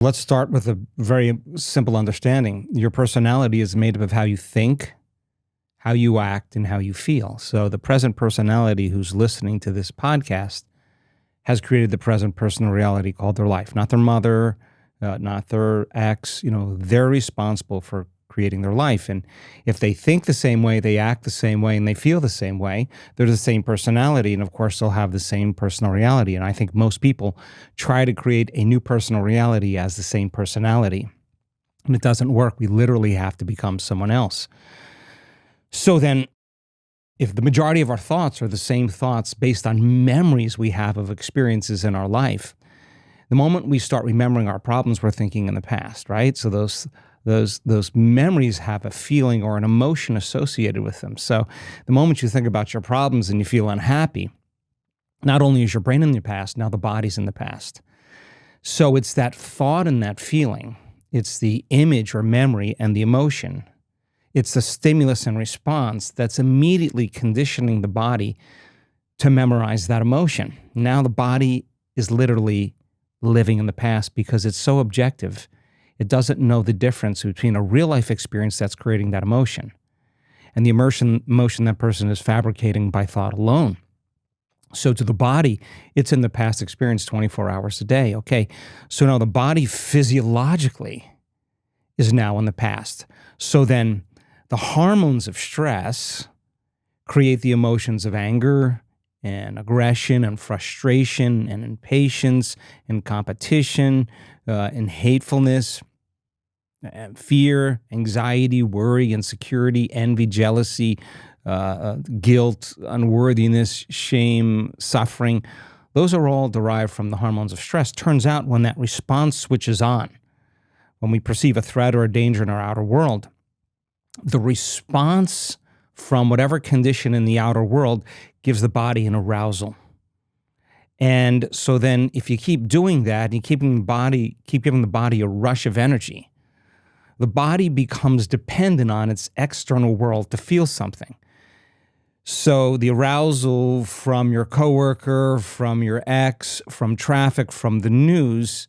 Let's start with a very simple understanding. Your personality is made up of how you think, how you act, and how you feel. So the present personality who's listening to this podcast has created the present personal reality called their life, not their mother, not their ex. They're responsible for creating their life. And if they think the same way, they act the same way, and they feel the same way, they're the same personality. And of course, they'll have the same personal reality. And I think most people try to create a new personal reality as the same personality. And it doesn't work. We literally have to become someone else. So then, if the majority of our thoughts are the same thoughts based on memories we have of experiences in our life, the moment we start remembering our problems, we're thinking in the past, right? So those memories have a feeling or an emotion associated with them. So the moment you think about your problems and you feel unhappy, not only is your brain in the past, now the body's in the past. So it's that thought and that feeling. It's the image or memory and the emotion. It's the stimulus and response that's immediately conditioning the body to memorize that emotion. Now the body is literally living in the past because it's so objective. It doesn't know the difference between a real life experience that's creating that emotion and the emotion that person is fabricating by thought alone. So to the body, it's in the past experience 24 hours a day. Okay, so now the body physiologically is now in the past. So then the hormones of stress create the emotions of anger and aggression and frustration and impatience and competition and hatefulness and fear, anxiety, worry, insecurity, envy, jealousy, guilt, unworthiness, shame, suffering. Those are all derived from the hormones of stress. Turns out when that response switches on, when we perceive a threat or a danger in our outer world, the response from whatever condition in the outer world gives the body an arousal. And so then if you keep doing that, and you keep giving the body a rush of energy, the body becomes dependent on its external world to feel something. So the arousal from your coworker, from your ex, from traffic, from the news,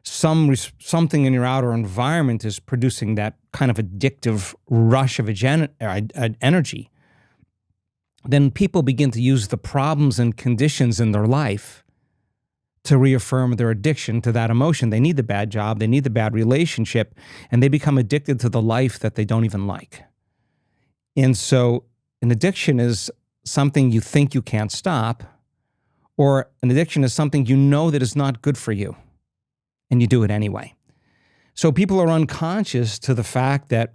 something in your outer environment is producing that kind of addictive rush of energy. Then people begin to use the problems and conditions in their life to reaffirm their addiction to that emotion. They need the bad job, they need the bad relationship, and they become addicted to the life that they don't even like. And so an addiction is something you think you can't stop, or an addiction is something you know that is not good for you, and you do it anyway. So people are unconscious to the fact that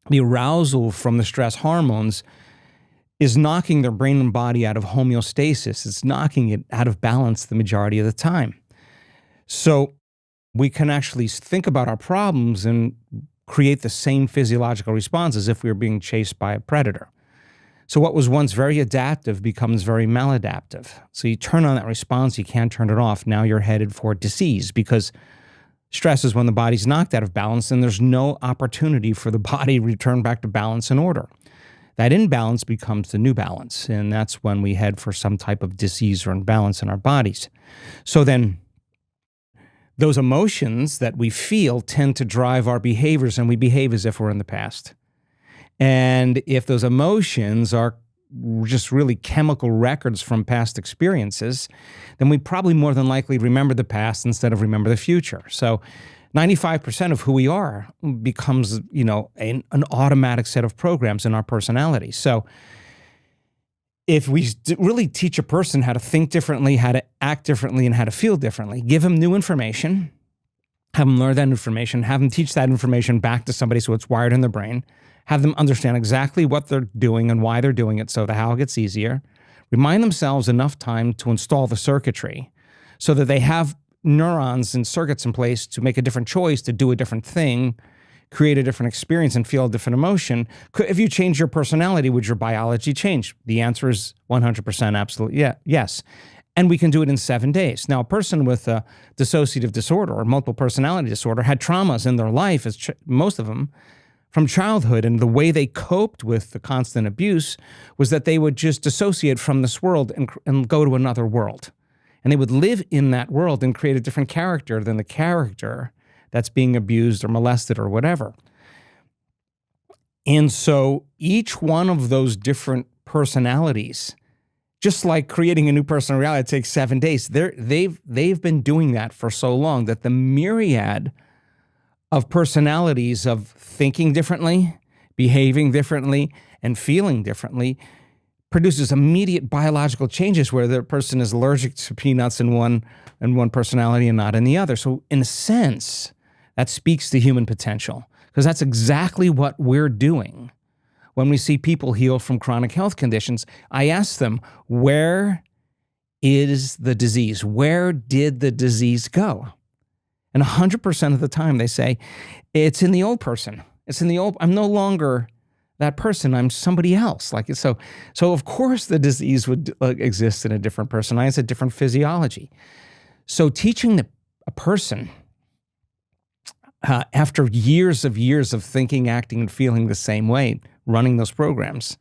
the arousal from the stress hormones is knocking their brain and body out of homeostasis. It's knocking it out of balance the majority of the time. So we can actually think about our problems and create the same physiological response as if we were being chased by a predator. So what was once very adaptive becomes very maladaptive. So you turn on that response, you can't turn it off. Now you're headed for disease, because stress is when the body's knocked out of balance and there's no opportunity for the body to return back to balance and order. That imbalance becomes the new balance, and that's when we head for some type of disease or imbalance in our bodies. So then those emotions that we feel tend to drive our behaviors, and we behave as if we're in the past. And if those emotions are just really chemical records from past experiences, then we probably more than likely remember the past instead of remember the future. So 95% of who we are becomes, an automatic set of programs in our personality. So if we really teach a person how to think differently, how to act differently, and how to feel differently, give them new information, have them learn that information, have them teach that information back to somebody so it's wired in their brain, have them understand exactly what they're doing and why they're doing it so the how gets easier, remind themselves enough time to install the circuitry so that they have neurons and circuits in place to make a different choice, to do a different thing, create a different experience, and feel a different emotion. If you change your personality, would your biology change? The answer is 100% absolutely yes. And we can do it in 7 days. Now, a person with a dissociative disorder or multiple personality disorder had traumas in their life, most of them, from childhood, and the way they coped with the constant abuse was that they would just dissociate from this world and go to another world. And they would live in that world and create a different character than the character that's being abused or molested or whatever. And so each one of those different personalities, just like creating a new personal reality, it takes 7 days. They've been doing that for so long that the myriad of personalities of thinking differently, behaving differently, and feeling differently produces immediate biological changes where the person is allergic to peanuts in one personality and not in the other. So in a sense, that speaks to human potential, because that's exactly what we're doing when we see people heal from chronic health conditions. I ask them, where is the disease? Where did the disease go? And 100% of the time they say, it's in the old person. It's in the old, I'm no longer that person, I'm somebody else. Like so of course the disease would exist in a different person. It's a different physiology. So teaching a person after years of thinking, acting, and feeling the same way, running those programs,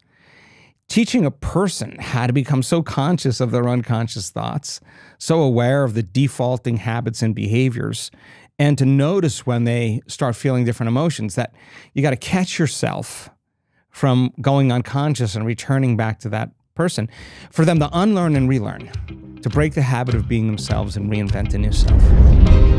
teaching a person how to become so conscious of their unconscious thoughts, so aware of the defaulting habits and behaviors, and to notice when they start feeling different emotions, that you got to catch yourself from going unconscious and returning back to that person, for them to unlearn and relearn, to break the habit of being themselves and reinvent a new self.